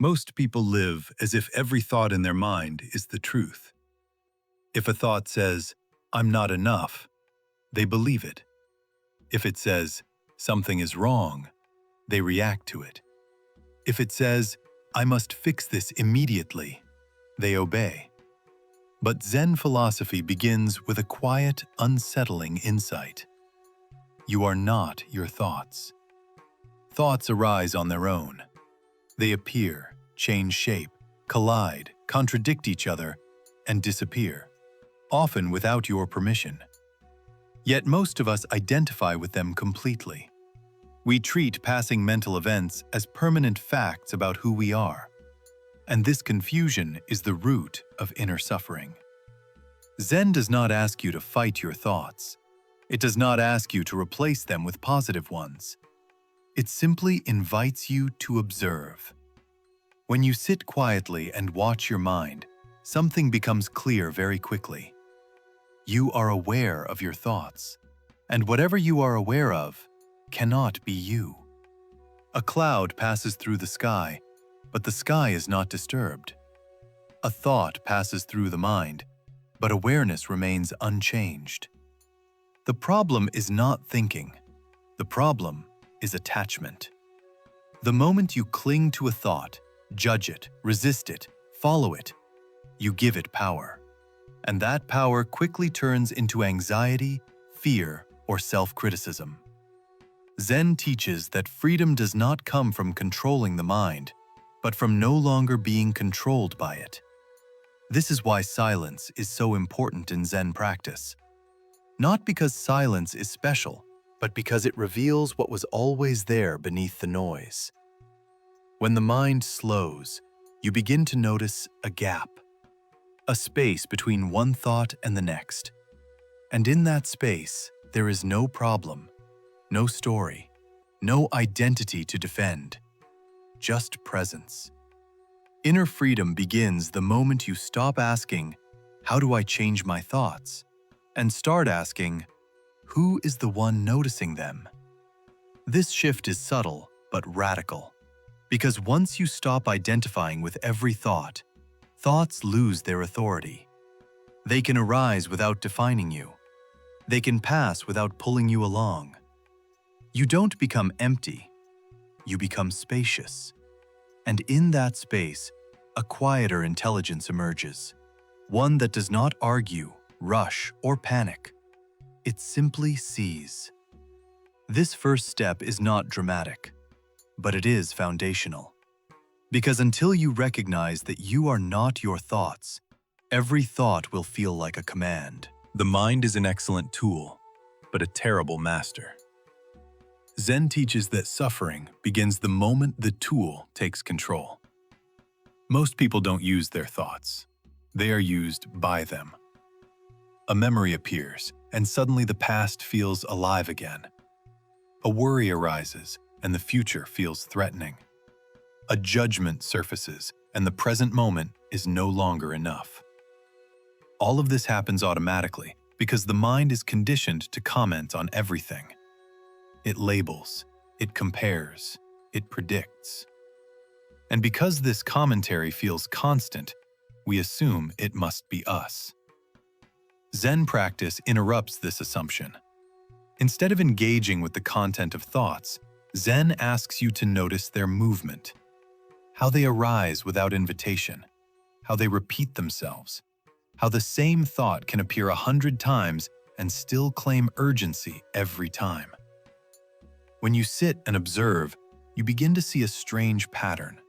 Most people live as if every thought in their mind is the truth. If a thought says, "I'm not enough," they believe it. If it says, "Something is wrong," they react to it. If it says, "I must fix this immediately," they obey. But Zen philosophy begins with a quiet, unsettling insight. You are not your thoughts. Thoughts arise on their own. They appear, change shape, collide, contradict each other, and disappear, often without your permission. Yet most of us identify with them completely. We treat passing mental events as permanent facts about who we are, and this confusion is the root of inner suffering. Zen does not ask you to fight your thoughts. It does not ask you to replace them with positive ones. It simply invites you to observe. When you sit quietly and watch your mind, something becomes clear very quickly. You are aware of your thoughts, and whatever you are aware of cannot be you. A cloud passes through the sky, but the sky is not disturbed. A thought passes through the mind, but awareness remains unchanged. The problem is not thinking. The problem is attachment. The moment you cling to a thought, judge it, resist it, follow it, you give it power. And that power quickly turns into anxiety, fear, or self-criticism. Zen teaches that freedom does not come from controlling the mind, but from no longer being controlled by it. This is why silence is so important in Zen practice. Not because silence is special, but because it reveals what was always there beneath the noise. When the mind slows, you begin to notice a gap, a space between one thought and the next. And in that space, there is no problem, no story, no identity to defend, just presence. Inner freedom begins the moment you stop asking, "How do I change my thoughts?" and start asking, "Who is the one noticing them?" This shift is subtle but radical, because once you stop identifying with every thought, thoughts lose their authority. They can arise without defining you. They can pass without pulling you along. You don't become empty, you become spacious. And in that space, a quieter intelligence emerges, one that does not argue, rush, or panic. It simply sees. This first step is not dramatic, but it is foundational. Because until you recognize that you are not your thoughts, every thought will feel like a command. The mind is an excellent tool, but a terrible master. Zen teaches that suffering begins the moment the tool takes control. Most people don't use their thoughts. They are used by them. A memory appears, and suddenly the past feels alive again. A worry arises, and the future feels threatening. A judgment surfaces, and the present moment is no longer enough. All of this happens automatically because the mind is conditioned to comment on everything. It labels, it compares, it predicts. And because this commentary feels constant, we assume it must be us. Zen practice interrupts this assumption. Instead of engaging with the content of thoughts, Zen asks you to notice their movement, how they arise without invitation, how they repeat themselves, how the same thought can appear 100 times and still claim urgency every time. When you sit and observe, you begin to see a strange pattern.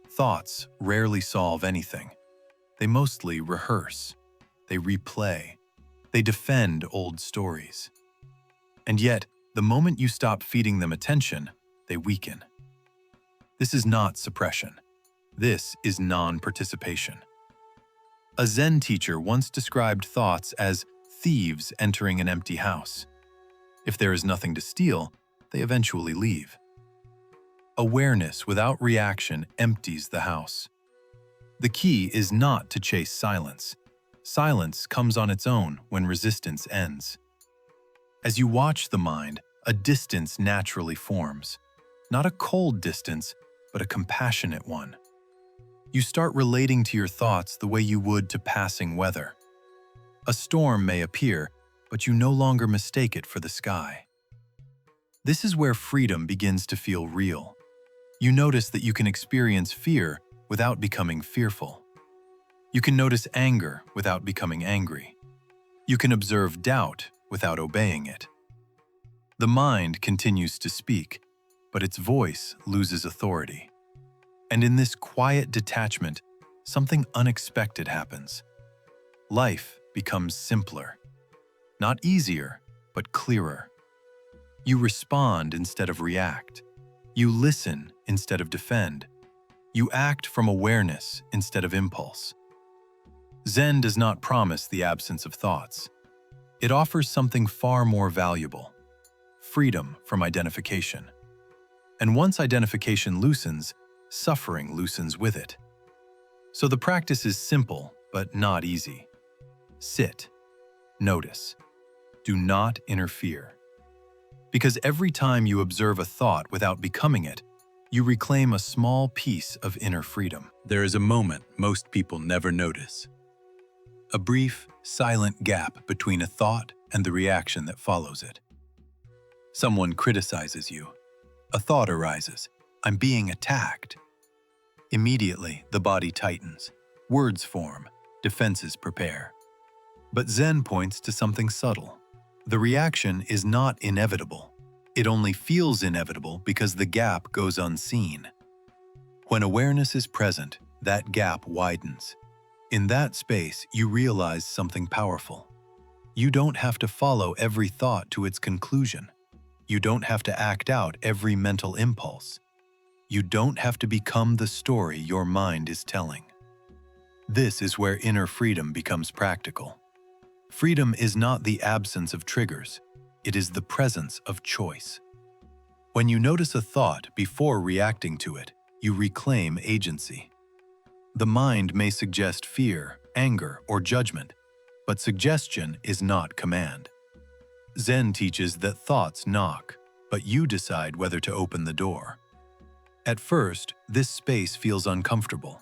Thoughts rarely solve anything. They mostly rehearse. They replay. They defend old stories. And yet, the moment you stop feeding them attention, they weaken. This is not suppression. This is non-participation. A Zen teacher once described thoughts as thieves entering an empty house. If there is nothing to steal, they eventually leave. Awareness without reaction empties the house. The key is not to chase silence. Silence comes on its own when resistance ends. As you watch the mind, a distance naturally forms. Not a cold distance, but a compassionate one. You start relating to your thoughts the way you would to passing weather. A storm may appear, but you no longer mistake it for the sky. This is where freedom begins to feel real. You notice that you can experience fear without becoming fearful. You can notice anger without becoming angry. You can observe doubt without obeying it. The mind continues to speak, but its voice loses authority. And in this quiet detachment, something unexpected happens. Life becomes simpler. Not easier, but clearer. You respond instead of react. You listen instead of defend. You act from awareness instead of impulse. Zen does not promise the absence of thoughts. It offers something far more valuable: freedom from identification. And once identification loosens, suffering loosens with it. So the practice is simple, but not easy. Sit. Notice. Do not interfere. Because every time you observe a thought without becoming it, you reclaim a small piece of inner freedom. There is a moment most people never notice. A brief, silent gap between a thought and the reaction that follows it. Someone criticizes you. A thought arises. I'm being attacked. Immediately, the body tightens. Words form. Defenses prepare. But Zen points to something subtle. The reaction is not inevitable. It only feels inevitable because the gap goes unseen. When awareness is present, that gap widens. In that space, you realize something powerful. You don't have to follow every thought to its conclusion. You don't have to act out every mental impulse. You don't have to become the story your mind is telling. This is where inner freedom becomes practical. Freedom is not the absence of triggers. It is the presence of choice. When you notice a thought before reacting to it, you reclaim agency. The mind may suggest fear, anger, or judgment, but suggestion is not command. Zen teaches that thoughts knock, but you decide whether to open the door. At first, this space feels uncomfortable.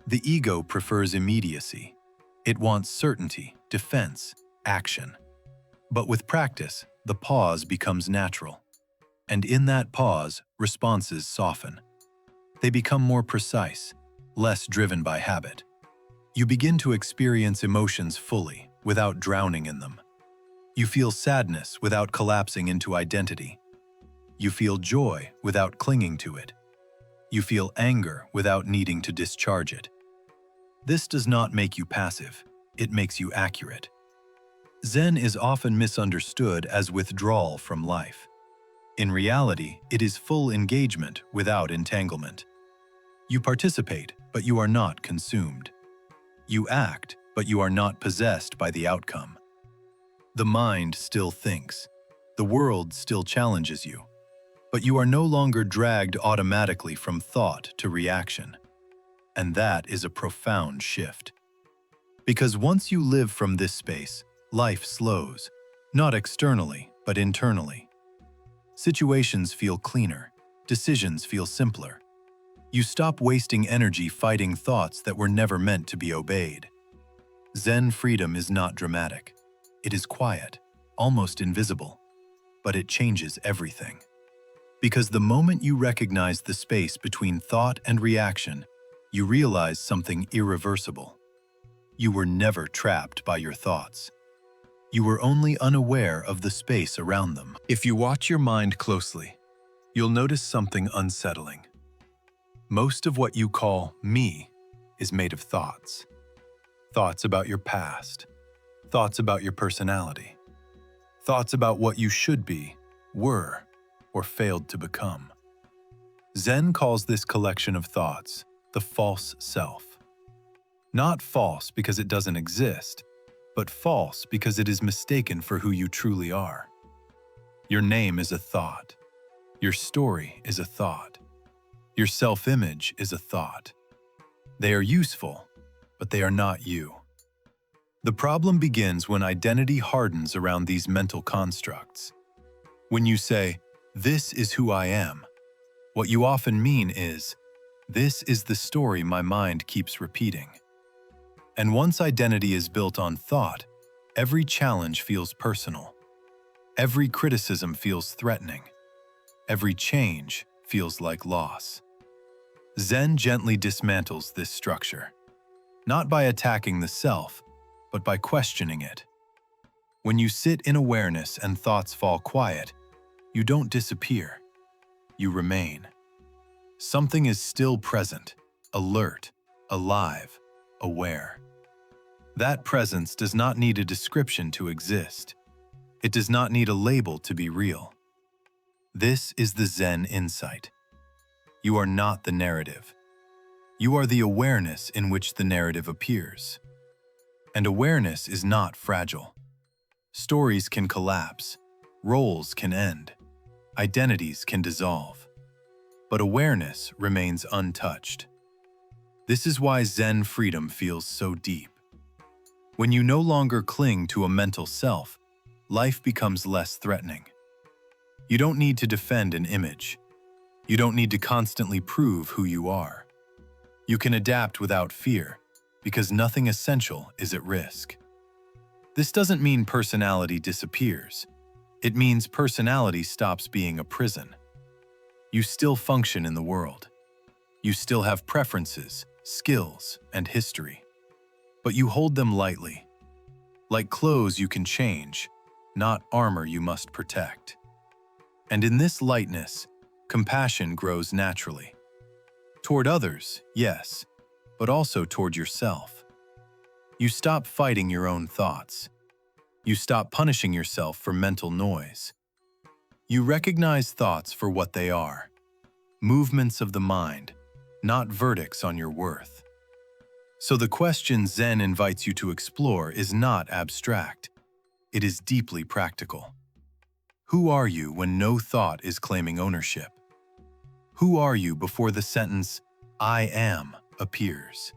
The ego prefers immediacy. It wants certainty, defense, action. But with practice, the pause becomes natural. And in that pause, responses soften. They become more precise, less driven by habit. You begin to experience emotions fully, without drowning in them. You feel sadness without collapsing into identity. You feel joy without clinging to it. You feel anger without needing to discharge it. This does not make you passive. It makes you accurate. Zen is often misunderstood as withdrawal from life. In reality, it is full engagement without entanglement. You participate, but you are not consumed. You act, but you are not possessed by the outcome. The mind still thinks. The world still challenges you. But you are no longer dragged automatically from thought to reaction. And that is a profound shift. Because once you live from this space, life slows, not externally, but internally. Situations feel cleaner, decisions feel simpler. You stop wasting energy fighting thoughts that were never meant to be obeyed. Zen freedom is not dramatic. It is quiet, almost invisible, but it changes everything. Because the moment you recognize the space between thought and reaction, you realize something irreversible. You were never trapped by your thoughts. You were only unaware of the space around them. If you watch your mind closely, you'll notice something unsettling. Most of what you call me is made of thoughts. Thoughts about your past. Thoughts about your personality. Thoughts about what you should be, were, or failed to become. Zen calls this collection of thoughts the false self. Not false because it doesn't exist, but false because it is mistaken for who you truly are. Your name is a thought. Your story is a thought. Your self-image is a thought. They are useful, but they are not you. The problem begins when identity hardens around these mental constructs. When you say, "This is who I am," what you often mean is, This is the story my mind keeps repeating. And once identity is built on thought, every challenge feels personal. Every criticism feels threatening. Every change feels like loss. Zen gently dismantles this structure, not by attacking the self, but by questioning it. When you sit in awareness and thoughts fall quiet, you don't disappear. You remain. Something is still present, alert, alive, aware. That presence does not need a description to exist. It does not need a label to be real. This is the Zen insight. You are not the narrative. You are the awareness in which the narrative appears. And awareness is not fragile. Stories can collapse, roles can end, identities can dissolve. But awareness remains untouched. This is why Zen freedom feels so deep. When you no longer cling to a mental self, life becomes less threatening. You don't need to defend an image. You don't need to constantly prove who you are. You can adapt without fear, because nothing essential is at risk. This doesn't mean personality disappears. It means personality stops being a prison. You still function in the world. You still have preferences, skills, and history. But you hold them lightly. Like clothes you can change, not armor you must protect. And in this lightness, compassion grows naturally. Toward others, yes, but also toward yourself. You stop fighting your own thoughts. You stop punishing yourself for mental noise. You recognize thoughts for what they are, movements of the mind, not verdicts on your worth. So the question Zen invites you to explore is not abstract. It is deeply practical. Who are you when no thought is claiming ownership? Who are you before the sentence, "I am," appears?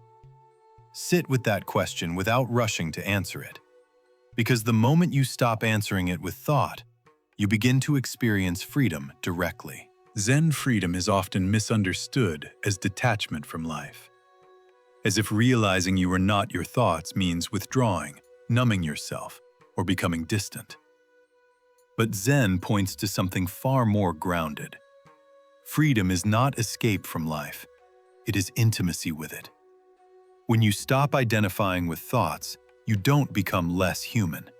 Sit with that question without rushing to answer it. Because the moment you stop answering it with thought, you begin to experience freedom directly. Zen freedom is often misunderstood as detachment from life. As if realizing you are not your thoughts means withdrawing, numbing yourself, or becoming distant. But Zen points to something far more grounded. Freedom is not escape from life. It is intimacy with it. When you stop identifying with thoughts, you don't become less human.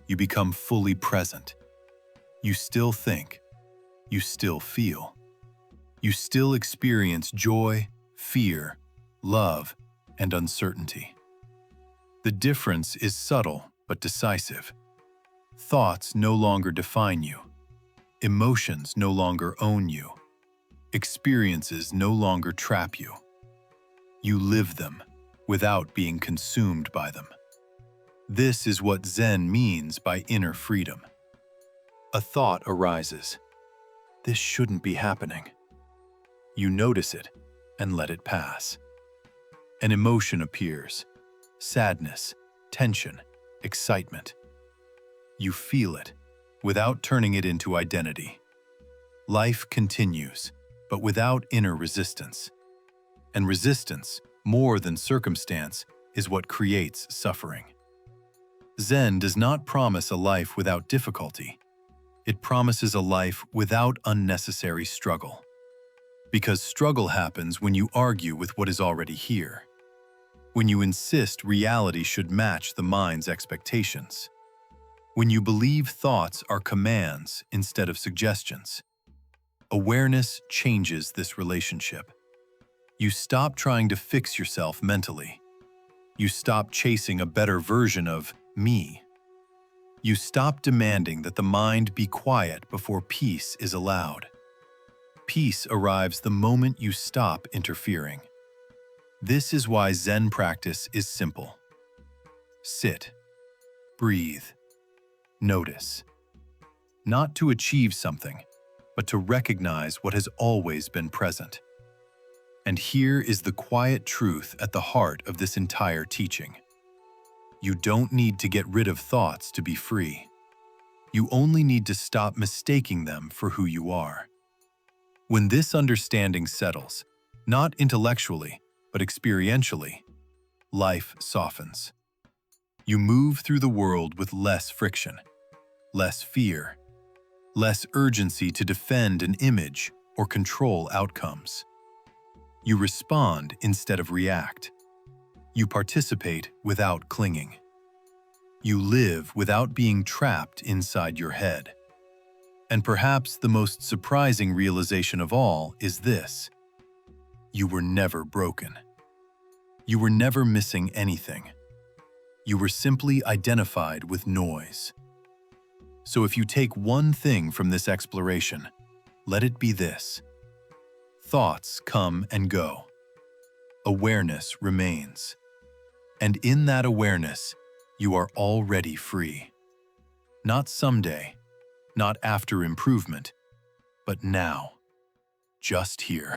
You become fully present. You still think. You still feel. You still experience joy, fear, love, and uncertainty. The difference is subtle but decisive. Thoughts no longer define you. Emotions no longer own you. Experiences no longer trap you. You live them without being consumed by them. This is what Zen means by inner freedom. A thought arises. This shouldn't be happening. You notice it and let it pass. An emotion appears. Sadness, tension, excitement. You feel it without turning it into identity. Life continues, but without inner resistance. And resistance, more than circumstance, is what creates suffering. Zen does not promise a life without difficulty. It promises a life without unnecessary struggle. Because struggle happens when you argue with what is already here. When you insist reality should match the mind's expectations. When you believe thoughts are commands instead of suggestions. Awareness changes this relationship. You stop trying to fix yourself mentally. You stop chasing a better version of me. You stop demanding that the mind be quiet before peace is allowed. Peace arrives the moment you stop interfering. This is why Zen practice is simple. Sit, breathe, notice. Not to achieve something, but to recognize what has always been present. And here is the quiet truth at the heart of this entire teaching. You don't need to get rid of thoughts to be free. You only need to stop mistaking them for who you are. When this understanding settles, Not intellectually, but experientially, life softens. You move through the world with less friction, less fear, less urgency to defend an image or control outcomes. You respond instead of react. You participate without clinging. You live without being trapped inside your head. And perhaps the most surprising realization of all is this: you were never broken. You were never missing anything. You were simply identified with noise. So if you take one thing from this exploration, let it be this: thoughts come and go. Awareness remains. And in that awareness, you are already free. Not someday, not after improvement, but now, just here.